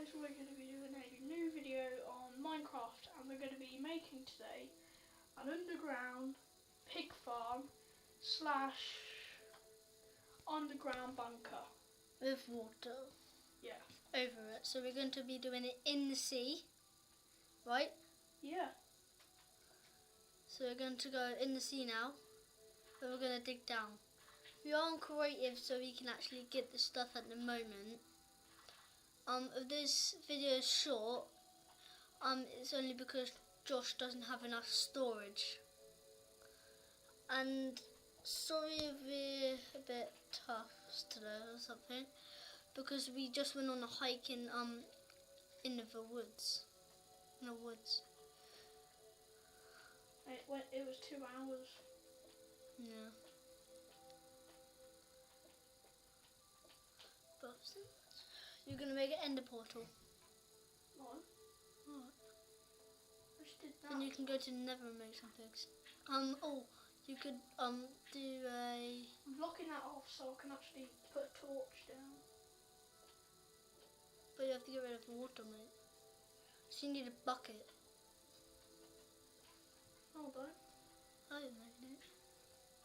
guys, we're going to be doing a new video on Minecraft, and we're going to be making today an underground pig farm / underground bunker. With water. Yeah. Over it. So we're going to be doing it in the sea, right? Yeah. So we're going to go in the sea now, and we're going to dig down. We are on creative, so we can actually get the stuff at the moment. If this video is short, it's only because Josh doesn't have enough storage. And sorry if we're a bit tough today or something, because we just went on a hike in the woods. In the woods. It was 2 hours. Yeah. But you're gonna make an ender portal. What? What? I just did that. Then you can go to Nether and make some pigs. You could do a. I'm blocking that off so I can actually put a torch down. But you have to get rid of the water, mate. So you need a bucket. Hold on. I didn't know that.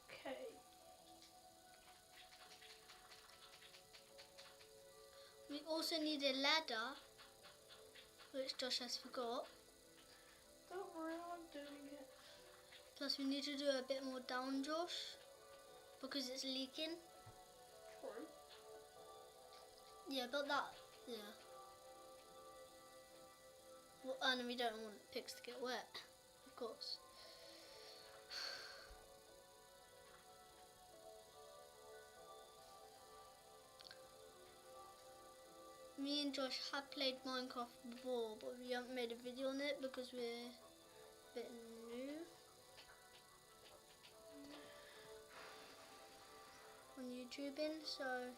Okay. We also need a ladder, which Josh has forgot. Don't worry, I'm doing it. Plus we need to do a bit more down, Josh, because it's leaking. True. Yeah, but that, yeah. Well, and we don't want the pigs to get wet, of course. Me and Josh have played Minecraft before, but we haven't made a video on it because we're a bit new on YouTubing, so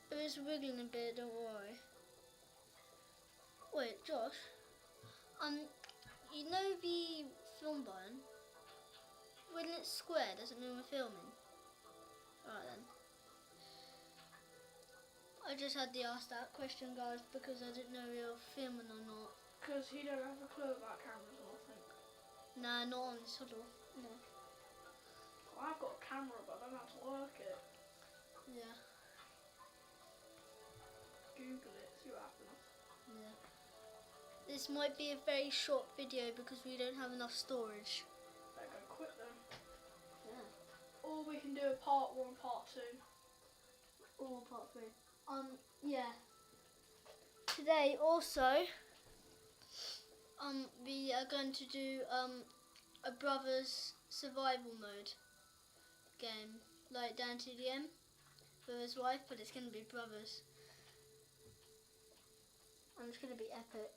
if it's wiggling a bit, don't worry. Wait, Josh, you know the film button? When it's square, does it mean we're filming? Alright then. I just had to ask that question, guys, because I didn't know we were filming or not. Because he don't have a clue about cameras or nothing. Nah, not on this huddle. No. Well, I've got a camera, but I don't know how to work it. Yeah. Google it, see what happens. Yeah. This might be a very short video because we don't have enough storage. Better go quick then. Yeah. Or we can do a part 1, part 2. Or part 3. Yeah. Today also, we are going to do a brothers survival mode game, like Dan TDM with his wife, but it's going to be brothers, and it's going to be epic.